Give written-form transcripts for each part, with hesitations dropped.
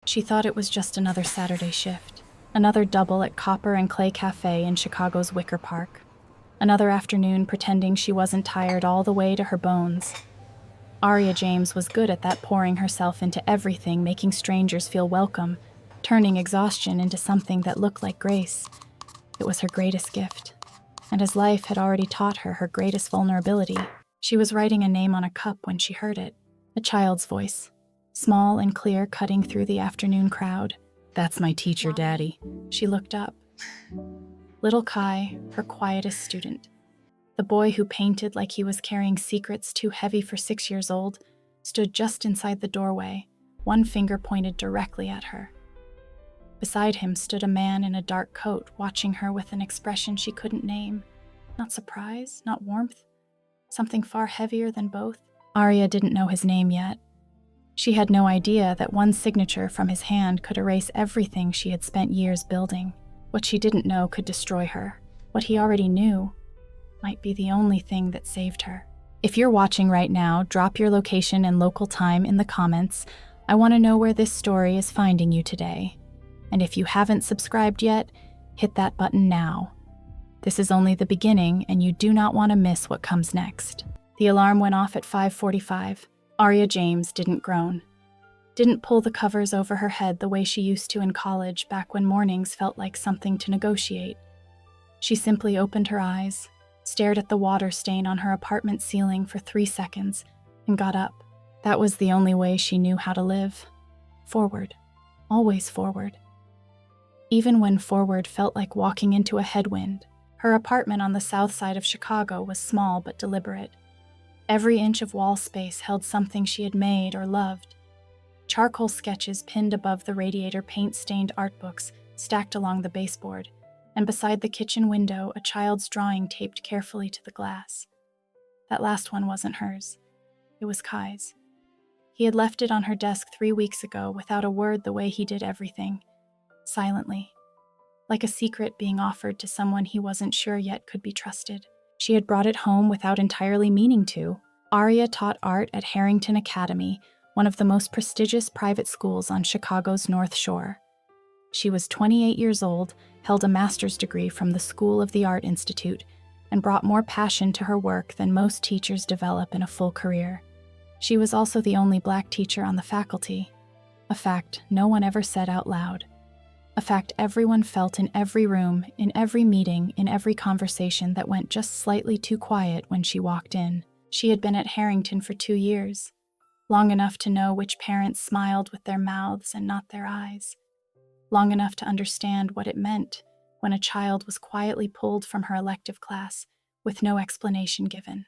She thought it was just another Saturday shift, another double at Copper and Clay Café in Chicago's Wicker Park, another afternoon pretending she wasn't tired all the way to her bones. ARIA James was good at that, pouring herself into everything, making strangers feel welcome, turning exhaustion into something that looked like grace. It was her greatest gift. And as life had already taught her her greatest vulnerability, she was writing a name on a cup when she heard it. A child's voice, small and clear, cutting through the afternoon crowd. "That's my teacher, Daddy." She looked up. Little Kai, her quietest student, the boy who painted like he was carrying secrets too heavy for 6 years old, stood just inside the doorway, one finger pointed directly at her. Beside him stood a man in a dark coat, watching her with an expression she couldn't name. Not surprise, not warmth, something far heavier than both. ARIA didn't know his name yet. She had no idea that one signature from his hand could erase everything she had spent years building. What she didn't know could destroy her. What he already knew might be the only thing that saved her. If you're watching right now, drop your location and local time in the comments. I want to know where this story is finding you today. And if you haven't subscribed yet, hit that button now. This is only the beginning, and you do not want to miss what comes next. The alarm went off at 5:45. ARIA James didn't groan. Didn't pull the covers over her head the way she used to in college, back when mornings felt like something to negotiate. She simply opened her eyes, stared at the water stain on her apartment ceiling for 3 seconds, and got up. That was the only way she knew how to live. Forward. Always forward. Even when forward felt like walking into a headwind, her apartment on the south side of Chicago was small but deliberate. Every inch of wall space held something she had made or loved. Charcoal sketches pinned above the radiator, paint-stained art books stacked along the baseboard, and beside the kitchen window, a child's drawing taped carefully to the glass. That last one wasn't hers. It was Kai's. He had left it on her desk 3 weeks ago without a word, the way he did everything. Silently. Like a secret being offered to someone he wasn't sure yet could be trusted. She had brought it home without entirely meaning to. ARIA taught art at Harrington Academy, one of the most prestigious private schools on Chicago's North Shore. She was 28 years old, held a master's degree from the School of the Art Institute, and brought more passion to her work than most teachers develop in a full career. She was also the only Black teacher on the faculty, a fact no one ever said out loud. A fact everyone felt in every room, in every meeting, in every conversation that went just slightly too quiet when she walked in. She had been at Harrington for 2 years, long enough to know which parents smiled with their mouths and not their eyes, long enough to understand what it meant when a child was quietly pulled from her elective class with no explanation given,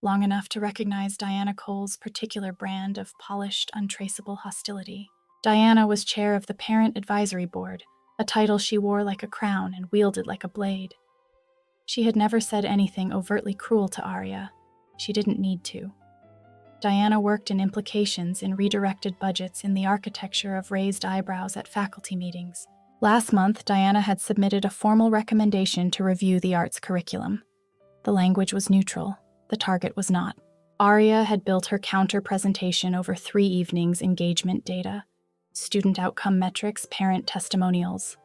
long enough to recognize Diana Cole's particular brand of polished, untraceable hostility. Diana was chair of the Parent Advisory Board, a title she wore like a crown and wielded like a blade. She had never said anything overtly cruel to ARIA. She didn't need to. Diana worked in implications, in redirected budgets, in the architecture of raised eyebrows at faculty meetings. Last month, Diana had submitted a formal recommendation to review the arts curriculum. The language was neutral. The target was not. ARIA had built her counter presentation over 3 evenings, engagement data, student outcome metrics, parent testimonials.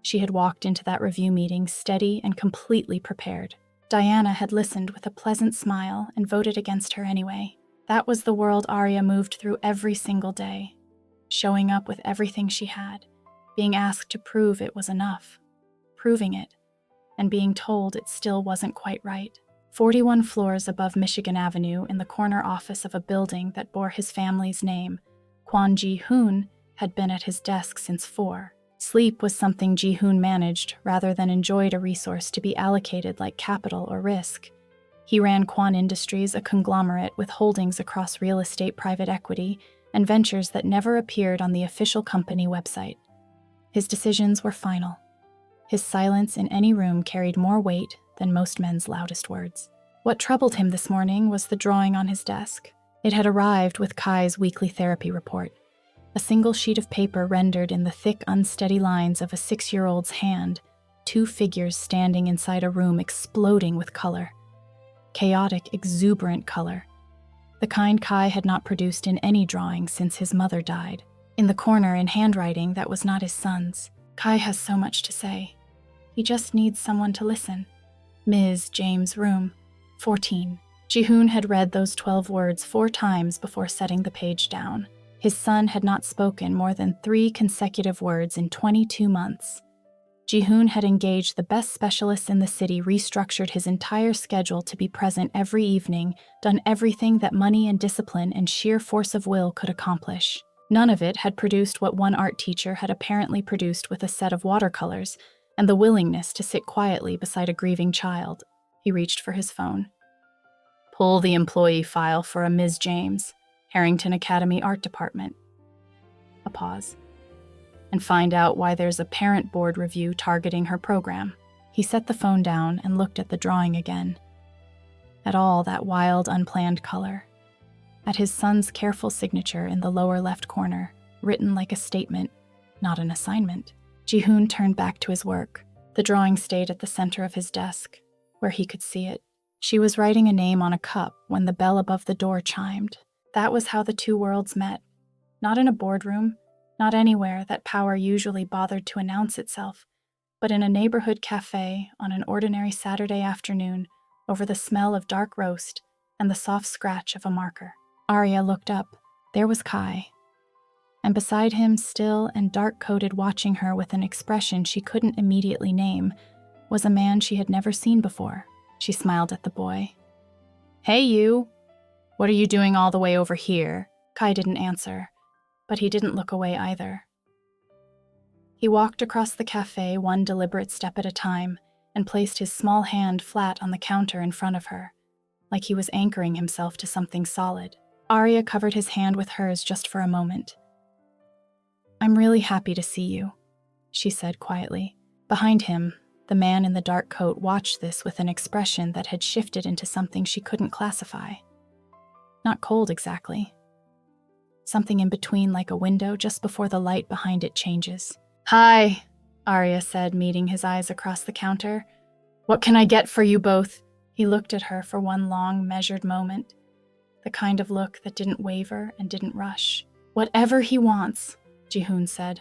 She had walked into that review meeting steady and completely prepared. Diana had listened with a pleasant smile and voted against her anyway. That was the world ARIA moved through every single day, showing up with everything she had, being asked to prove it was enough, proving it, and being told it still wasn't quite right. 41 floors above Michigan Avenue, in the corner office of a building that bore his family's name, Kwon Ji-hoon had been at his desk since 4. Sleep was something Ji-hoon managed rather than enjoyed, a resource to be allocated like capital or risk. He ran Kwon Industries, a conglomerate with holdings across real estate, private equity, and ventures that never appeared on the official company website. His decisions were final. His silence in any room carried more weight than most men's loudest words. What troubled him this morning was the drawing on his desk. It had arrived with Kai's weekly therapy report. A single sheet of paper rendered in the thick, unsteady lines of a 6-year-old's hand, 2 figures standing inside a room exploding with color. Chaotic, exuberant color. The kind Kai had not produced in any drawing since his mother died. In the corner, in handwriting that was not his son's, Kai has so much to say. He just needs someone to listen. Ms. James' room, 14. Jihoon had read those 12 words 4 times before setting the page down. His son had not spoken more than 3 consecutive words in 22 months. Jihoon had engaged the best specialists in the city, restructured his entire schedule to be present every evening, done everything that money and discipline and sheer force of will could accomplish. None of it had produced what one art teacher had apparently produced with a set of watercolors and the willingness to sit quietly beside a grieving child. He reached for his phone. Pull the employee file for a Ms. James, Harrington Academy Art Department. A pause. And find out why there's a parent board review targeting her program. He set the phone down and looked at the drawing again. At all that wild, unplanned color. At his son's careful signature in the lower left corner, written like a statement, not an assignment. Jihoon turned back to his work. The drawing stayed at the center of his desk, where he could see it. She was writing a name on a cup when the bell above the door chimed. That was how the two worlds met. Not in a boardroom, not anywhere that power usually bothered to announce itself, but in a neighborhood cafe on an ordinary Saturday afternoon over the smell of dark roast and the soft scratch of a marker. ARIA looked up. There was Kai. And beside him, still and dark-coated, watching her with an expression she couldn't immediately name, was a man she had never seen before. She smiled at the boy. Hey, you! What are you doing all the way over here? Kai didn't answer, but he didn't look away either. He walked across the cafe one deliberate step at a time and placed his small hand flat on the counter in front of her, like he was anchoring himself to something solid. ARIA covered his hand with hers just for a moment. I'm really happy to see you, she said quietly. Behind him, the man in the dark coat watched this with an expression that had shifted into something she couldn't classify. Not cold exactly. Something in between, like a window just before the light behind it changes. Hi, ARIA said, meeting his eyes across the counter. What can I get for you both? He looked at her for one long, measured moment. The kind of look that didn't waver and didn't rush. Whatever he wants, Jihoon said.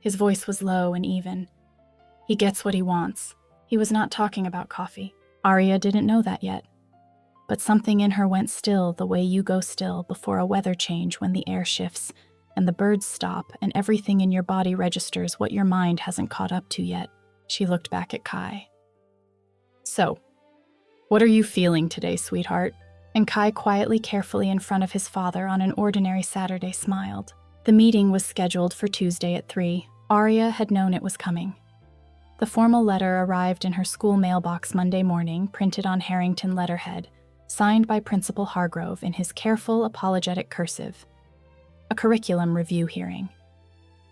His voice was low and even. He gets what he wants. He was not talking about coffee. ARIA didn't know that yet. But something in her went still the way you go still before a weather change when the air shifts and the birds stop and everything in your body registers what your mind hasn't caught up to yet. She looked back at Kai. So, what are you feeling today, sweetheart? And Kai, quietly, carefully in front of his father on an ordinary Saturday, smiled. The meeting was scheduled for Tuesday at 3. ARIA had known it was coming. The formal letter arrived in her school mailbox Monday morning, printed on Harrington letterhead, signed by Principal Hargrove in his careful, apologetic cursive. A curriculum review hearing.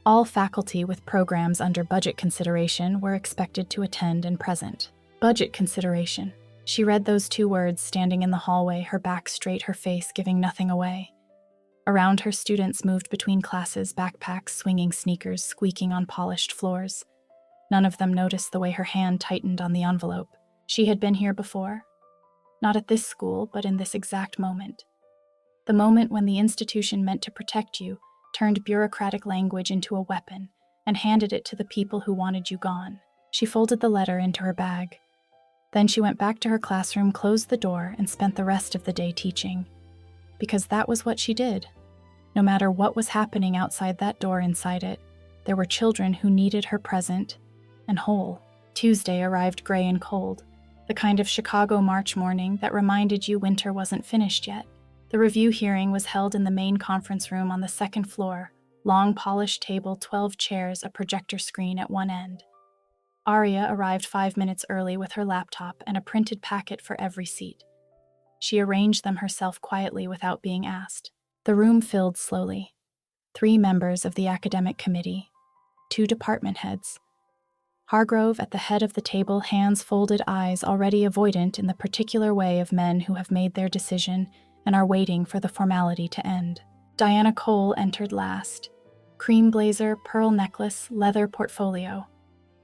All faculty with programs under budget consideration were expected to attend and present. Budget consideration. She read those 2 words standing in the hallway, her back straight, her face giving nothing away. Around her, students moved between classes, backpacks, swinging sneakers, squeaking on polished floors. None of them noticed the way her hand tightened on the envelope. She had been here before. Not at this school, but in this exact moment. The moment when the institution meant to protect you turned bureaucratic language into a weapon and handed it to the people who wanted you gone. She folded the letter into her bag. Then she went back to her classroom, closed the door, and spent the rest of the day teaching. Because that was what she did. No matter what was happening outside that door, inside it, there were children who needed her present and whole. Tuesday arrived gray and cold, the kind of Chicago March morning that reminded you winter wasn't finished yet. The review hearing was held in the main conference room on the 2nd floor, long polished table, 12 chairs, a projector screen at one end. ARIA arrived 5 minutes early with her laptop and a printed packet for every seat. She arranged them herself quietly without being asked. The room filled slowly. 3 members of the academic committee, 2 department heads. Hargrove at the head of the table, hands folded, eyes already avoidant in the particular way of men who have made their decision and are waiting for the formality to end. Diana Cole entered last. Cream blazer, pearl necklace, leather portfolio.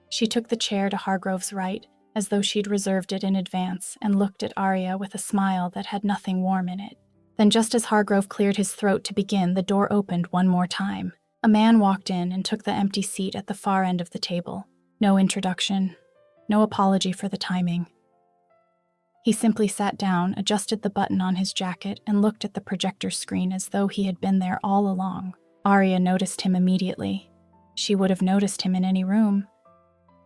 She took the chair to Hargrove's right, as though she'd reserved it in advance, and looked at ARIA with a smile that had nothing warm in it. Then, just as Hargrove cleared his throat to begin, the door opened one more time. A man walked in and took the empty seat at the far end of the table. No introduction, no apology for the timing. He simply sat down, adjusted the button on his jacket, and looked at the projector screen as though he had been there all along. ARIA noticed him immediately. She would have noticed him in any room.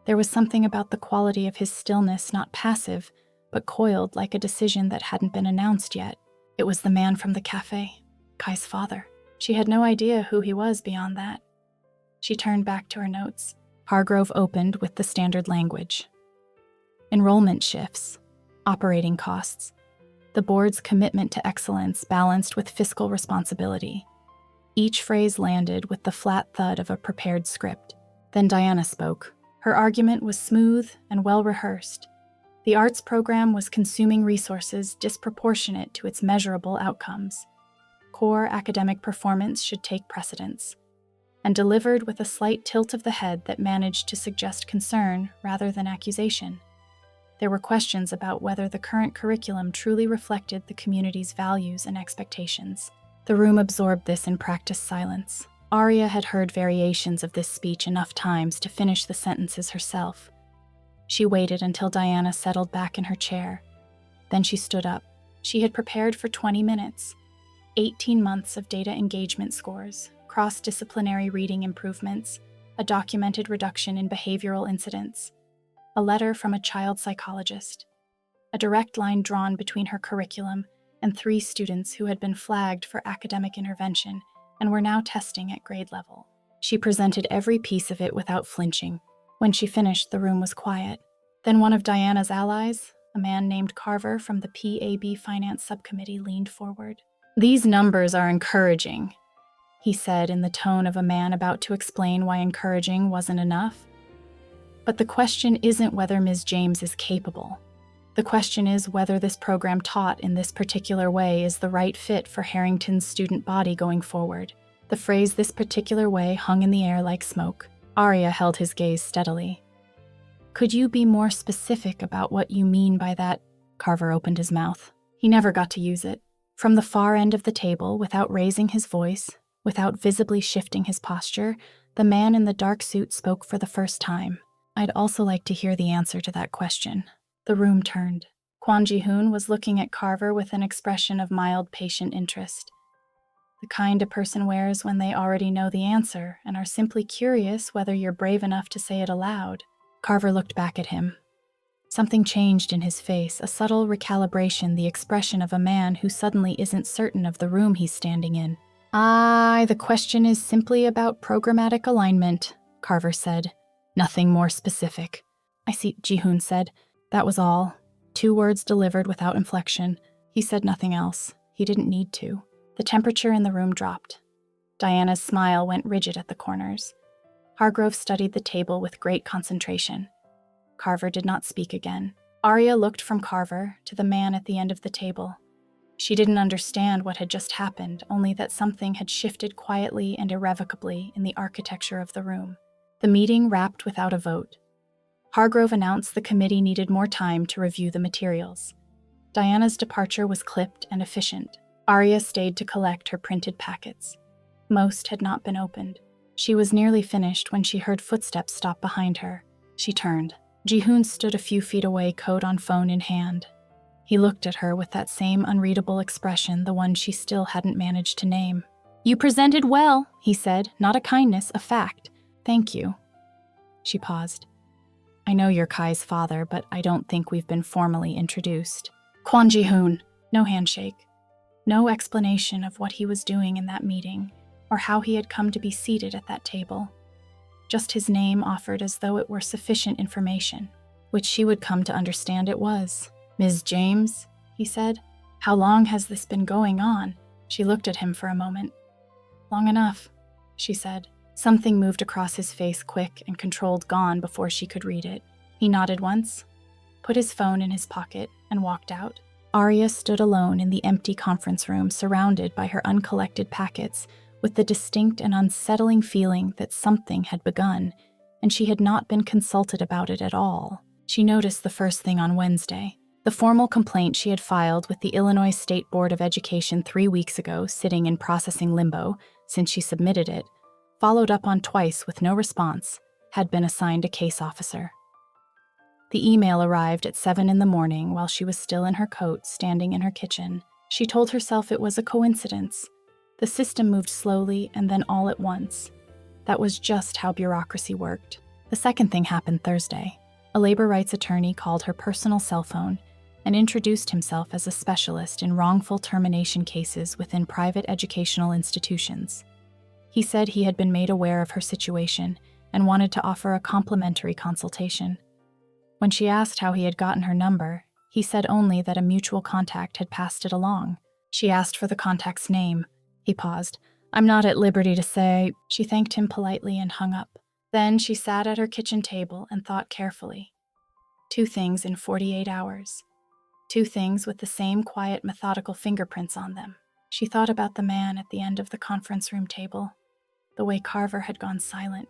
There was something about the quality of his stillness, not passive, but coiled like a decision that hadn't been announced yet. It was the man from the café, Kai's father. She had no idea who he was beyond that. She turned back to her notes. Hargrove opened with the standard language. Enrollment shifts, operating costs, the board's commitment to excellence balanced with fiscal responsibility. Each phrase landed with the flat thud of a prepared script. Then Diana spoke. Her argument was smooth and well-rehearsed. The arts program was consuming resources disproportionate to its measurable outcomes. Core academic performance should take precedence, and delivered with a slight tilt of the head that managed to suggest concern rather than accusation. There were questions about whether the current curriculum truly reflected the community's values and expectations. The room absorbed this in practiced silence. ARIA had heard variations of this speech enough times to finish the sentences herself. She waited until Diana settled back in her chair. Then she stood up. She had prepared for 20 minutes. 18 months of data engagement scores, cross-disciplinary reading improvements, a documented reduction in behavioral incidents, a letter from a child psychologist, a direct line drawn between her curriculum and 3 students who had been flagged for academic intervention and were now testing at grade level. She presented every piece of it without flinching. When she finished, the room was quiet. Then one of Diana's allies, a man named Carver from the PAB Finance Subcommittee, leaned forward. "These numbers are encouraging," he said in the tone of a man about to explain why encouraging wasn't enough. "But the question isn't whether Ms. James is capable. The question is whether this program taught in this particular way is the right fit for Harrington's student body going forward." The phrase "this particular way" hung in the air like smoke. ARIA held his gaze steadily. "Could you be more specific about what you mean by that?" Carver opened his mouth. He never got to use it. From the far end of the table, without raising his voice, without visibly shifting his posture, the man in the dark suit spoke for the first time. "I'd also like to hear the answer to that question." The room turned. Confronting Jiune was looking at Carver with an expression of mild, patient interest. The kind a person wears when they already know the answer and are simply curious whether you're brave enough to say it aloud. Carver looked back at him. Something changed in his face, a subtle recalibration, the expression of a man who suddenly isn't certain of the room he's standing in. The question is simply about programmatic alignment," Carver said. "Nothing more specific." "I see," Jihoon said. That was all. 2 words delivered without inflection. He said nothing else. He didn't need to. The temperature in the room dropped. Diana's smile went rigid at the corners. Hargrove studied the table with great concentration. Carver did not speak again. ARIA looked from Carver to the man at the end of the table. She didn't understand what had just happened, only that something had shifted quietly and irrevocably in the architecture of the room. The meeting wrapped without a vote. Hargrove announced the committee needed more time to review the materials. Diana's departure was clipped and efficient. ARIA stayed to collect her printed packets. Most had not been opened. She was nearly finished when she heard footsteps stop behind her. She turned. Jihoon stood a few feet away, coat on phone in hand. He looked at her with that same unreadable expression, the one she still hadn't managed to name. "You presented well," he said. "Not a kindness, a fact. Thank you." She paused. "I know you're Kai's father, but I don't think we've been formally introduced." Confronting Jiune. No handshake. No explanation of what he was doing in that meeting, or how he had come to be seated at that table. Just his name offered as though it were sufficient information, which she would come to understand it was. "Ms. James," he said. "How long has this been going on?" She looked at him for a moment. "Long enough," she said. Something moved across his face, quick and controlled, gone before she could read it. He nodded once, put his phone in his pocket, and walked out. ARIA stood alone in the empty conference room, surrounded by her uncollected packets, with the distinct and unsettling feeling that something had begun, and she had not been consulted about it at all. She noticed the first thing on Wednesday. The formal complaint she had filed with the Illinois State Board of Education 3 weeks ago, sitting in processing limbo since she submitted it, followed up on twice with no response, had been assigned a case officer. The email arrived at 7 in the morning while she was still in her coat, standing in her kitchen. She told herself it was a coincidence. The system moved slowly and then all at once. That was just how bureaucracy worked. The second thing happened Thursday. A labor rights attorney called her personal cell phone and introduced himself as a specialist in wrongful termination cases within private educational institutions. He said he had been made aware of her situation and wanted to offer a complimentary consultation. When she asked how he had gotten her number, he said only that a mutual contact had passed it along. She asked for the contact's name. He paused. "I'm not at liberty to say." She thanked him politely and hung up. Then she sat at her kitchen table and thought carefully. 2 things in 48 hours. 2 things with the same quiet, methodical fingerprints on them. She thought about the man at the end of the conference room table, the way Carver had gone silent,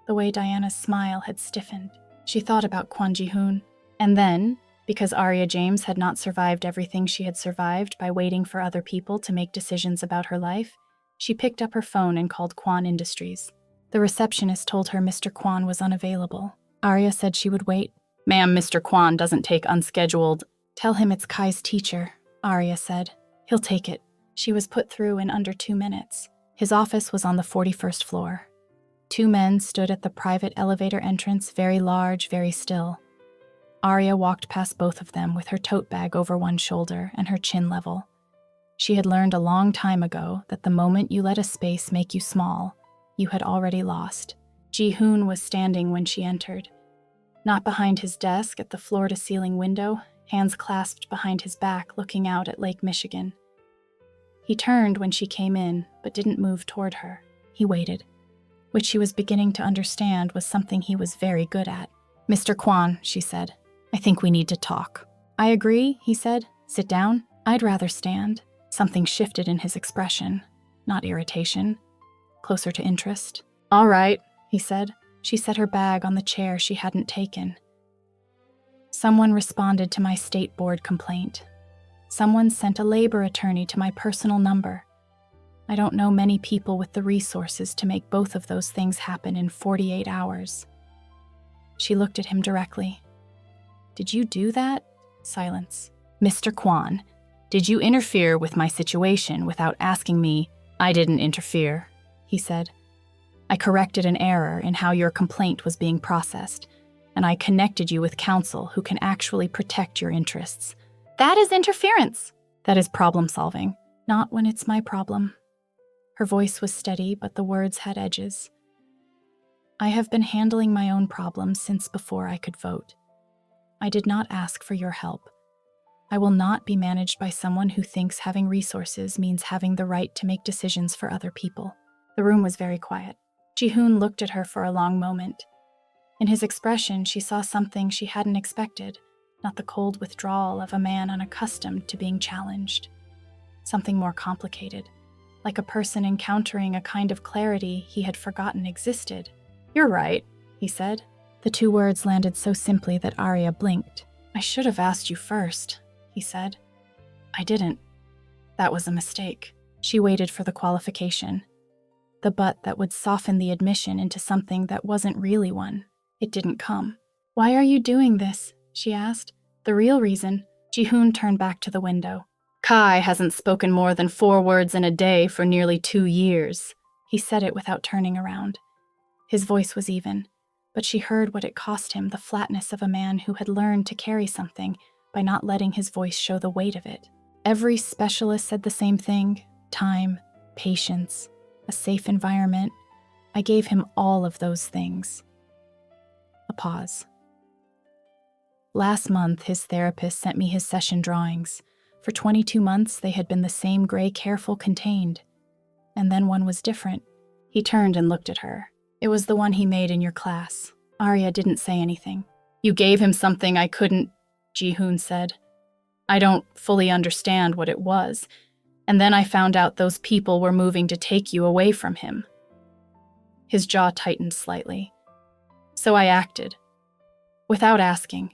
the way Diana's smile had stiffened. She thought about Confronting Jiune. And then, because ARIA James had not survived everything she had survived by waiting for other people to make decisions about her life, she picked up her phone and called Quan Industries. The receptionist told her Mr. Quan was unavailable. ARIA said she would wait. "Ma'am, Mr. Quan doesn't take unscheduled." "Tell him it's Kai's teacher," ARIA said. "He'll take it." She was put through in under 2 minutes. His office was on the 41st floor. 2 men stood at the private elevator entrance, very large, very still. ARIA walked past both of them with her tote bag over one shoulder and her chin level. She had learned a long time ago that the moment you let a space make you small, you had already lost. Jihoon was standing when she entered. Not behind his desk at the floor-to-ceiling window, hands clasped behind his back looking out at Lake Michigan. He turned when she came in, but didn't move toward her. He waited. Which she was beginning to understand was something he was very good at. "Mr. Quan," she said, "I think we need to talk." "I agree," he said. "Sit down." "I'd rather stand." Something shifted in his expression. Not irritation. Closer to interest. "All right," he said. She set her bag on the chair she hadn't taken. "Someone responded to my state board complaint. Someone sent a labor attorney to my personal number. I don't know many people with the resources to make both of those things happen in 48 hours. She looked at him directly. "Did you do that?" Silence. "Mr. Quan, did you interfere with my situation without asking me?" "I didn't interfere," he said. "I corrected an error in how your complaint was being processed, and I connected you with counsel who can actually protect your interests." "That is interference." "That is problem solving. Not when it's my problem." Her voice was steady, but the words had edges. "I have been handling my own problems since before I could vote. I did not ask for your help. I will not be managed by someone who thinks having resources means having the right to make decisions for other people." The room was very quiet. Jihoon looked at her for a long moment. In his expression, she saw something she hadn't expected, not the cold withdrawal of a man unaccustomed to being challenged. Something more complicated, like a person encountering a kind of clarity he had forgotten existed. "You're right," he said. The 2 words landed so simply that ARIA blinked. "I should have asked you first," he said. "I didn't. That was a mistake." She waited for the qualification. The but that would soften the admission into something that wasn't really one. It didn't come. "Why are you doing this?" she asked. "The real reason." Jihoon turned back to the window. "Kai hasn't spoken more than 4 words in a day for nearly 2 years. He said it without turning around. His voice was even, but she heard what it cost him, the flatness of a man who had learned to carry something by not letting his voice show the weight of it. Every specialist said the same thing: time, patience, a safe environment. I gave him all of those things. A pause. Last month, his therapist sent me his session drawings. For 22 months, they had been the same gray, careful, contained. And then one was different. He turned and looked at her. It was the one he made in your class. ARIA didn't say anything. You gave him something I couldn't, Jihoon said. I don't fully understand what it was. And then I found out those people were moving to take you away from him. His jaw tightened slightly. So I acted. Without asking.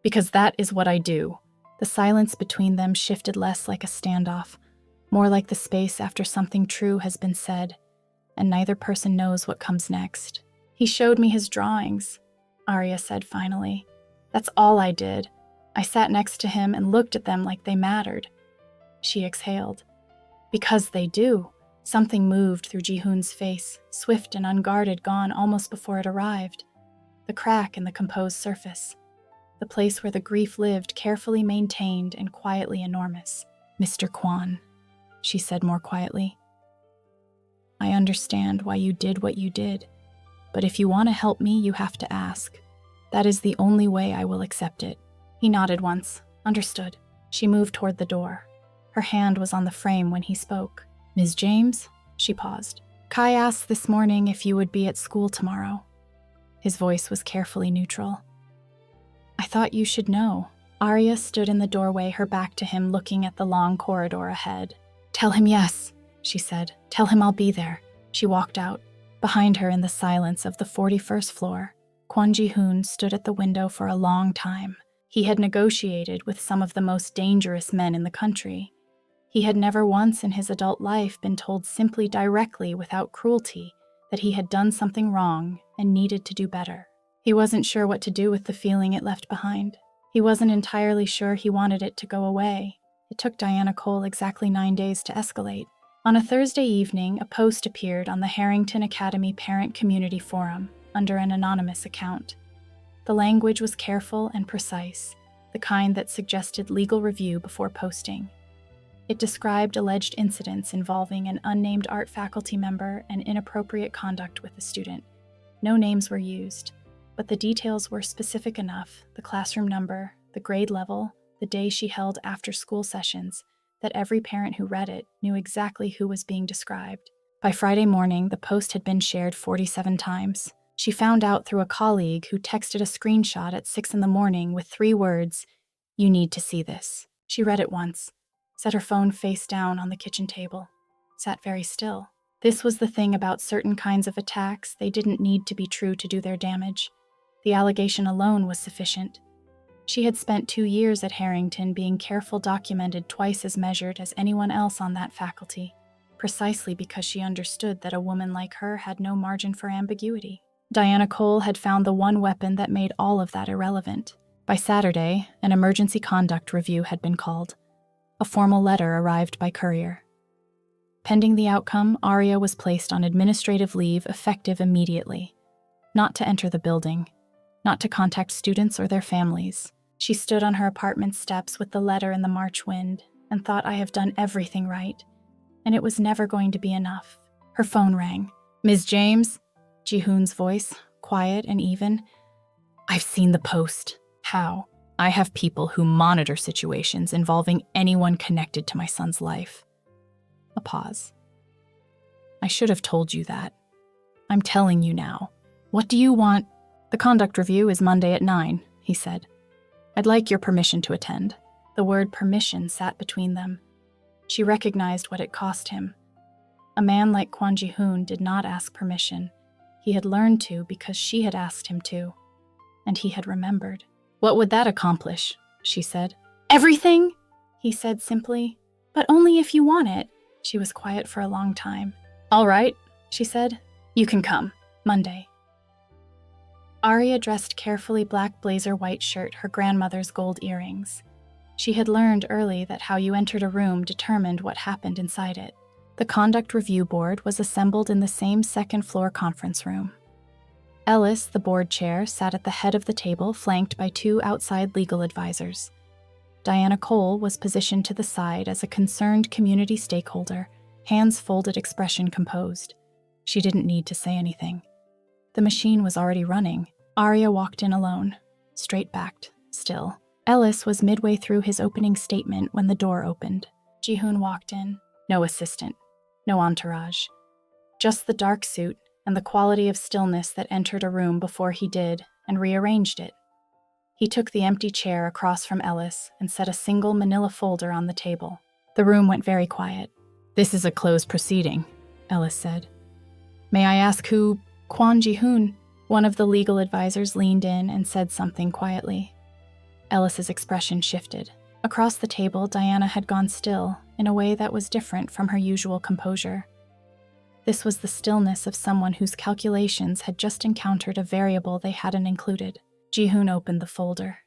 Because that is what I do. The silence between them shifted less like a standoff, more like the space after something true has been said. and neither person knows what comes next. He showed me his drawings, ARIA said finally. That's all I did. I sat next to him and looked at them like they mattered. She exhaled. Because they do. Something moved through Jihoon's face, swift and unguarded, gone almost before it arrived. The crack in the composed surface. The place where the grief lived, carefully maintained and quietly enormous. Mr. Kwon, she said more quietly. I understand why you did what you did, but if you want to help me, you have to ask. That is the only way I will accept it. He nodded once. Understood. She moved toward the door. Her hand was on the frame when he spoke. Ms. James? She paused. Kai asked this morning if you would be at school tomorrow. His voice was carefully neutral. I thought you should know. ARIA stood in the doorway, her back to him, looking at the long corridor ahead. Tell him yes, she said. Tell him I'll be there. She walked out. Behind her, in the silence of the 41st floor, Kwon Ji-hoon stood at the window for a long time. He had negotiated with some of the most dangerous men in the country. He had never once in his adult life been told simply, directly, without cruelty, that he had done something wrong and needed to do better. He wasn't sure what to do with the feeling it left behind. He wasn't entirely sure he wanted it to go away. It took Diana Cole exactly 9 days to escalate. On a Thursday evening, a post appeared on the Harrington Academy Parent Community Forum under an anonymous account. The language was careful and precise, the kind that suggested legal review before posting. It described alleged incidents involving an unnamed art faculty member and inappropriate conduct with a student. No names were used, but the details were specific enough, the classroom number, the grade level, the day she held after-school sessions, that every parent who read it knew exactly who was being described. By Friday morning, the post had been shared 47 times. She found out through a colleague who texted a screenshot at 6 a.m. with 3 words, "You need to see this." She read it once, set her phone face down on the kitchen table, sat very still. This was the thing about certain kinds of attacks, they didn't need to be true to do their damage. The allegation alone was sufficient. She had spent 2 years at Harrington being careful, documented, twice as measured as anyone else on that faculty, precisely because she understood that a woman like her had no margin for ambiguity. Diana Cole had found the one weapon that made all of that irrelevant. By Saturday, an emergency conduct review had been called. A formal letter arrived by courier. Pending the outcome, ARIA was placed on administrative leave effective immediately. Not to enter the building, not to contact students or their families. She stood on her apartment steps with the letter in the March wind and thought, I have done everything right. And it was never going to be enough. Her phone rang. Ms. James? Ji-hoon's voice, quiet and even. I've seen the post. How? I have people who monitor situations involving anyone connected to my son's life. A pause. I should have told you that. I'm telling you now. What do you want? The conduct review is Monday at 9, he said. I'd like your permission to attend. The word permission sat between them. She recognized what it cost him. A man like Kwon Ji-hoon did not ask permission. He had learned to because she had asked him to. And he had remembered. What would that accomplish? She said. Everything, he said simply. But only if you want it. She was quiet for a long time. All right, she said. You can come. Monday. ARIA dressed carefully, black blazer, white shirt, her grandmother's gold earrings. She had learned early that how you entered a room determined what happened inside it. The conduct review board was assembled in the same second-floor conference room. Ellis, the board chair, sat at the head of the table, flanked by 2 outside legal advisors. Diana Cole was positioned to the side as a concerned community stakeholder, hands folded, expression composed. She didn't need to say anything. The machine was already running. ARIA walked in alone, straight-backed, still. Ellis was midway through his opening statement when the door opened. Ji-hoon walked in. No assistant, no entourage. Just the dark suit and the quality of stillness that entered a room before he did and rearranged it. He took the empty chair across from Ellis and set a single manila folder on the table. The room went very quiet. This is a closed proceeding, Ellis said. May I ask who? Kwon Ji-hoon. One of the legal advisors leaned in and said something quietly. Ellis's expression shifted. Across the table, Diana had gone still in a way that was different from her usual composure. This was the stillness of someone whose calculations had just encountered a variable they hadn't included. Jihoon opened the folder.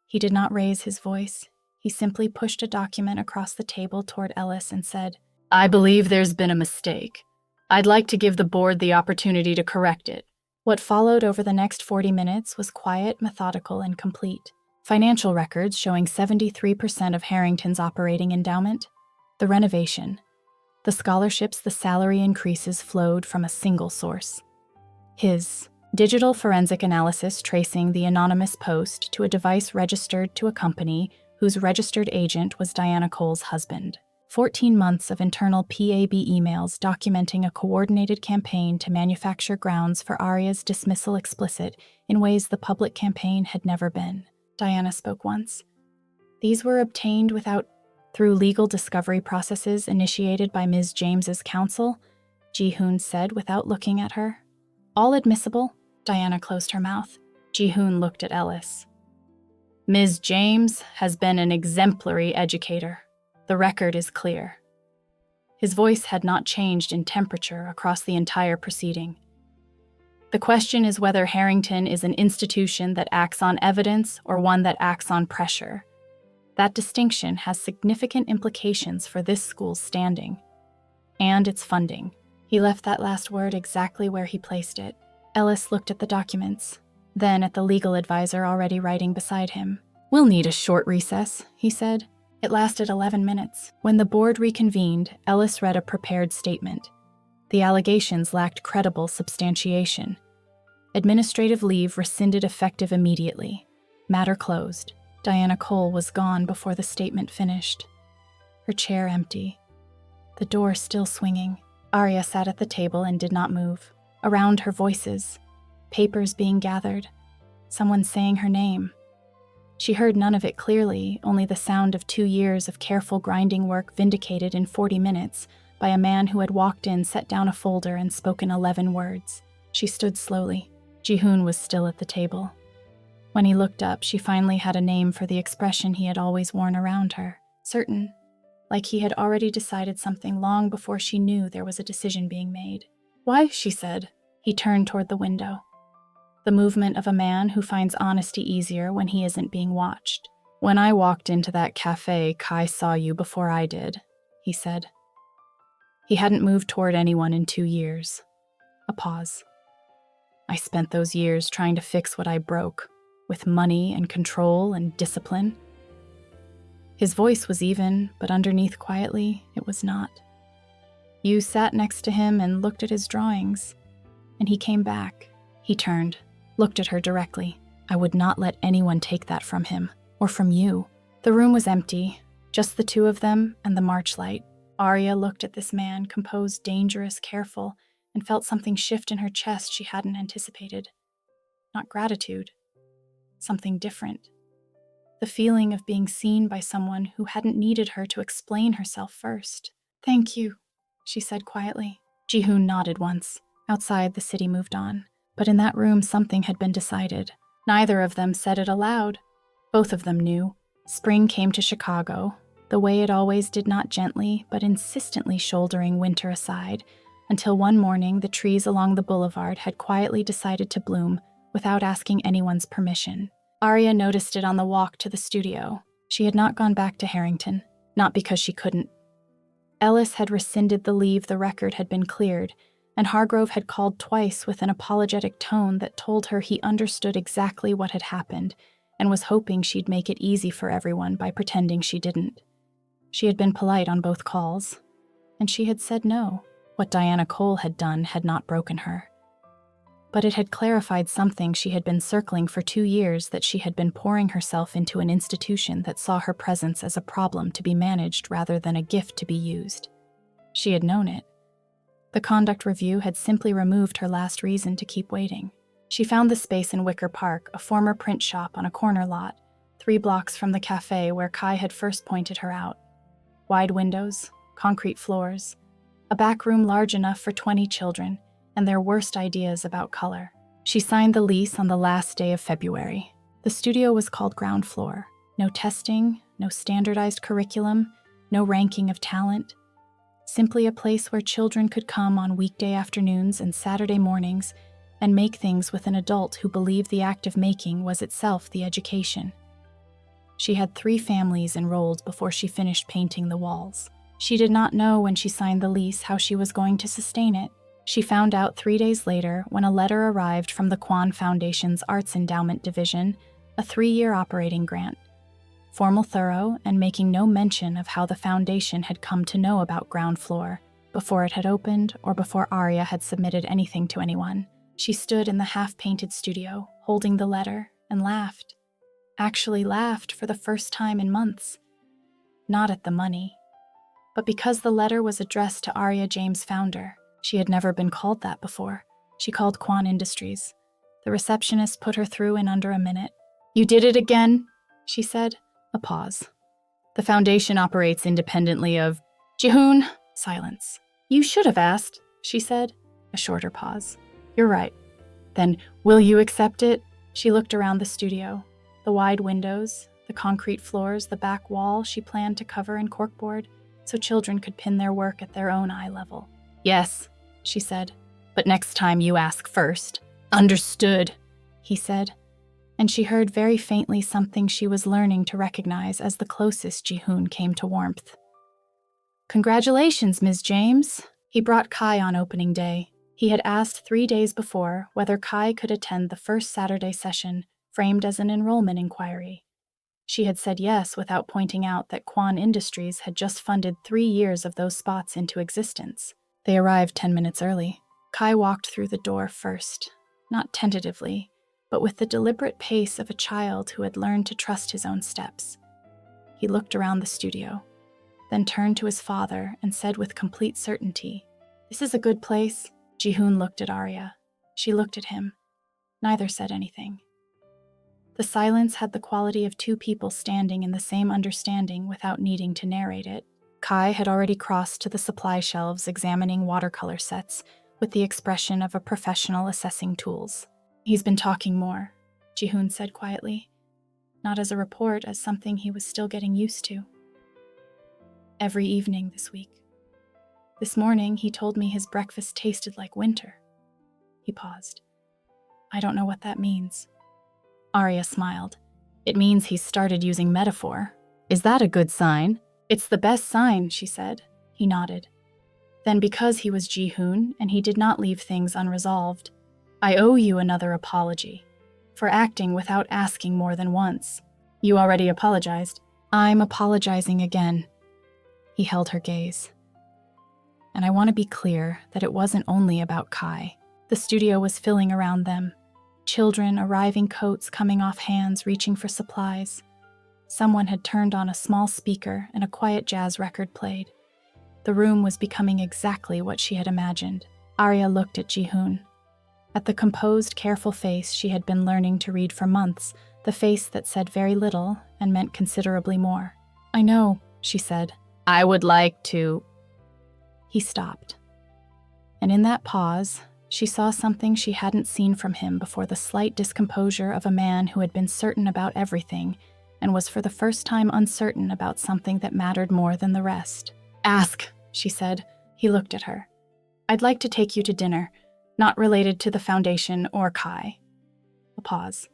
He did not raise his voice. He simply pushed a document across the table toward Ellis and said, "I believe there's been a mistake. I'd like to give the board the opportunity to correct it." What followed over the next 40 minutes was quiet, methodical, and complete. Financial records showing 73% of Harrington's operating endowment, the renovation, the scholarships, the salary increases flowed from a single source. His digital forensic analysis tracing the anonymous post to a device registered to a company whose registered agent was Diana Cole's husband. 14 months of internal PAB emails documenting a coordinated campaign to manufacture grounds for ARIA's dismissal explicit in ways the public campaign had never been. Diana spoke once. These were obtained through legal discovery processes initiated by Ms. James's counsel, Jihoon said without looking at her. All admissible. Diana closed her mouth. Jihoon looked at Ellis. Ms. James has been an exemplary educator. The record is clear. His voice had not changed in temperature across the entire proceeding. The question is whether Harrington is an institution that acts on evidence or one that acts on pressure. That distinction has significant implications for this school's standing and its funding. He left that last word exactly where he placed it. Ellis looked at the documents, then at the legal advisor already writing beside him. "We'll need a short recess," he said. It lasted 11 minutes. When the board reconvened, Ellis read a prepared statement. The allegations lacked credible substantiation. Administrative leave rescinded effective immediately. Matter closed. Diana Cole was gone before the statement finished. Her chair empty. The door still swinging. ARIA sat at the table and did not move. Around her voices. Papers being gathered. Someone saying her name. She heard none of it clearly, only the sound of 2 years of careful grinding work vindicated in 40 minutes by a man who had walked in, set down a folder, and spoken 11 words. She stood slowly. Jihoon was still at the table. When he looked up, she finally had a name for the expression he had always worn around her. Certain, like he had already decided something long before she knew there was a decision being made. "Why?" she said. He turned toward the window. The movement of a man who finds honesty easier when he isn't being watched. "When I walked into that café, Kai saw you before I did," he said. He hadn't moved toward anyone in 2 years. A pause. "I spent those years trying to fix what I broke, with money and control and discipline." His voice was even, but underneath quietly, it was not. "You sat next to him and looked at his drawings, and he came back." He turned, looked at her directly. "I would not let anyone take that from him, or from you." The room was empty, just the two of them and the March light. ARIA looked at this man, composed, dangerous, careful, and felt something shift in her chest she hadn't anticipated. Not gratitude. Something different. The feeling of being seen by someone who hadn't needed her to explain herself first. "Thank you," she said quietly. Jihoon nodded once. Outside, the city moved on. But in that room, something had been decided. Neither of them said it aloud. Both of them knew. Spring came to Chicago, the way it always did, not gently, but insistently shouldering winter aside, until one morning the trees along the boulevard had quietly decided to bloom without asking anyone's permission. ARIA noticed it on the walk to the studio. She had not gone back to Harrington, not because she couldn't. Ellis had rescinded the leave, the record had been cleared, and Hargrove had called twice with an apologetic tone that told her he understood exactly what had happened and was hoping she'd make it easy for everyone by pretending she didn't. She had been polite on both calls, and she had said no. What Diana Cole had done had not broken her. But it had clarified something she had been circling for 2 years, that she had been pouring herself into an institution that saw her presence as a problem to be managed rather than a gift to be used. She had known it. The conduct review had simply removed her last reason to keep waiting. She found the space in Wicker Park, a former print shop on a corner lot, 3 blocks from the café where Kai had first pointed her out. Wide windows, concrete floors, a back room large enough for 20 children, and their worst ideas about color. She signed the lease on the last day of February. The studio was called Ground Floor. No testing, no standardized curriculum, no ranking of talent. simply a place where children could come on weekday afternoons and Saturday mornings and make things with an adult who believed the act of making was itself the education. She had 3 families enrolled before she finished painting the walls. She did not know when she signed the lease how she was going to sustain it. She found out 3 days later when a letter arrived from the Kwan Foundation's Arts Endowment Division, a 3-year operating grant. Formal, thorough, and making no mention of how the foundation had come to know about Ground Floor, before it had opened or before ARIA had submitted anything to anyone. She stood in the half-painted studio, holding the letter, and laughed. Actually laughed for the first time in months. Not at the money, but because the letter was addressed to ARIA James' founder. She had never been called that before. She called Kwan Industries. The receptionist put her through in under a minute. "You did it again," she said. A pause. "The foundation operates independently of..." "Jihoon." Silence. "You should have asked," she said. A shorter pause. "You're right. Then, will you accept it?" She looked around the studio. The wide windows, the concrete floors, the back wall she planned to cover in corkboard, so children could pin their work at their own eye level. "Yes," she said, "but next time you ask first." "Understood," he said, and she heard very faintly something she was learning to recognize as the closest Jihoon came to warmth. "Congratulations, Ms. James." He brought Kai on opening day. He had asked 3 days before whether Kai could attend the first Saturday session, framed as an enrollment inquiry. She had said yes without pointing out that Kwan Industries had just funded 3 years of those spots into existence. They arrived 10 minutes early. Kai walked through the door first, not tentatively, but with the deliberate pace of a child who had learned to trust his own steps. He looked around the studio, then turned to his father and said with complete certainty, "This is a good place." Jihoon looked at ARIA. She looked at him. Neither said anything. The silence had the quality of 2 people standing in the same understanding without needing to narrate it. Kai had already crossed to the supply shelves examining watercolor sets with the expression of a professional assessing tools. "He's been talking more," Jihoon said quietly, not as a report, as something he was still getting used to. "Every evening this week. This morning he told me his breakfast tasted like winter." He paused. "I don't know what that means." ARIA smiled. "It means he's started using metaphor. Is that a good sign?" "It's the best sign," she said. He nodded. "Then because he was Jihoon and he did not leave things unresolved, I owe you another apology for acting without asking more than once." "You already apologized." "I'm apologizing again." He held her gaze. "And I want to be clear that it wasn't only about Kai." The studio was filling around them. Children, arriving coats coming off hands, reaching for supplies. Someone had turned on a small speaker and a quiet jazz record played. The room was becoming exactly what she had imagined. ARIA looked at Jihoon. At the composed, careful face she had been learning to read for months, the face that said very little and meant considerably more. "I know," she said. "I would like to..." He stopped. And in that pause, she saw something she hadn't seen from him before: the slight discomposure of a man who had been certain about everything and was for the first time uncertain about something that mattered more than the rest. "Ask," she said. He looked at her. "I'd like to take you to dinner, not related to the foundation or Kai." A pause.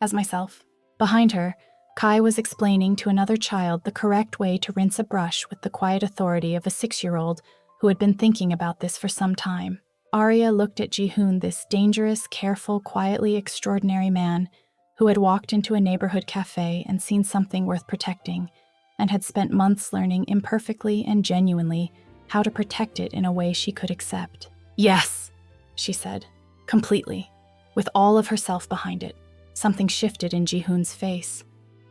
"As myself." Behind her, Kai was explaining to another child the correct way to rinse a brush with the quiet authority of a 6-year-old who had been thinking about this for some time. ARIA looked at Jihoon, this dangerous, careful, quietly extraordinary man who had walked into a neighborhood cafe and seen something worth protecting, and had spent months learning imperfectly and genuinely how to protect it in a way she could accept. "Yes," she said, completely, with all of herself behind it. Something shifted in Jihoon's face,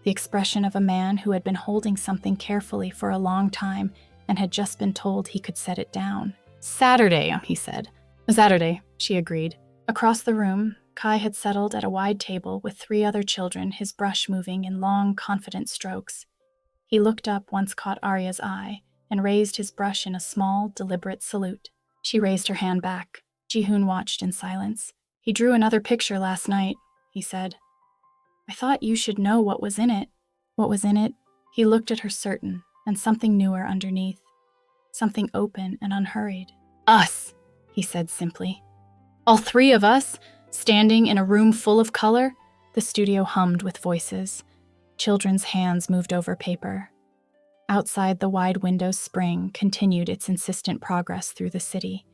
the expression of a man who had been holding something carefully for a long time and had just been told he could set it down. "Saturday," he said. "Saturday," she agreed. Across the room, Kai had settled at a wide table with 3 other children, his brush moving in long, confident strokes. He looked up once caught ARIA's eye and raised his brush in a small, deliberate salute. She raised her hand back. Jihoon watched in silence. "He drew another picture last night," he said. "I thought you should know what was in it." "What was in it?" He looked at her certain, and something newer underneath. something open and unhurried. Us, he said simply. All three of us, standing in a room full of color. The studio hummed with voices. Children's hands moved over paper. Outside, the wide window's spring continued its insistent progress through the city.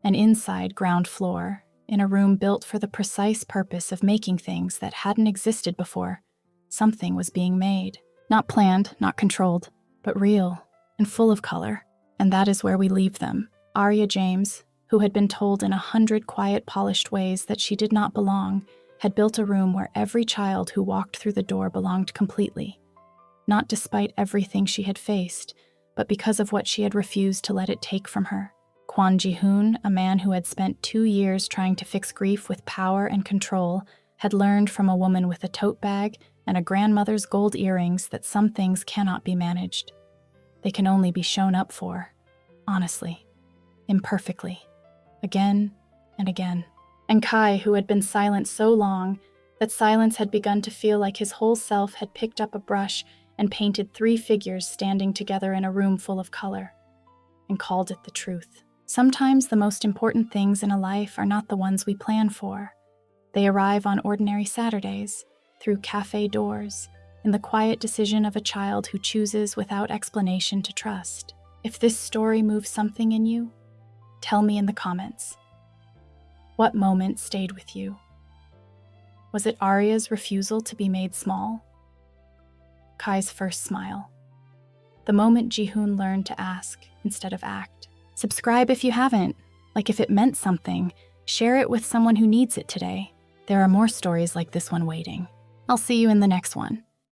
And inside, ground floor, in a room built for the precise purpose of making things that hadn't existed before, something was being made. Not planned, not controlled, but real and full of color. And that is where we leave them. ARIA James, who had been told in 100 quiet, polished ways that she did not belong, had built a room where every child who walked through the door belonged completely. Not despite everything she had faced, but because of what she had refused to let it take from her. Jiune, a man who had spent 2 years trying to fix grief with power and control, had learned from a woman with a tote bag and a grandmother's gold earrings that some things cannot be managed. They can only be shown up for, honestly, imperfectly, again and again. And Kai, who had been silent so long that silence had begun to feel like his whole self, had picked up a brush and painted 3 figures standing together in a room full of color, and called it the truth. Sometimes the most important things in a life are not the ones we plan for. They arrive on ordinary Saturdays, through cafe doors, in the quiet decision of a child who chooses without explanation to trust. If this story moves something in you, tell me in the comments. What moment stayed with you? Was it ARIA's refusal to be made small? Kai's first smile. The moment Jihoon learned to ask instead of act. Subscribe if you haven't. Like if it meant something, share it with someone who needs it today. There are more stories like this one waiting. I'll see you in the next one.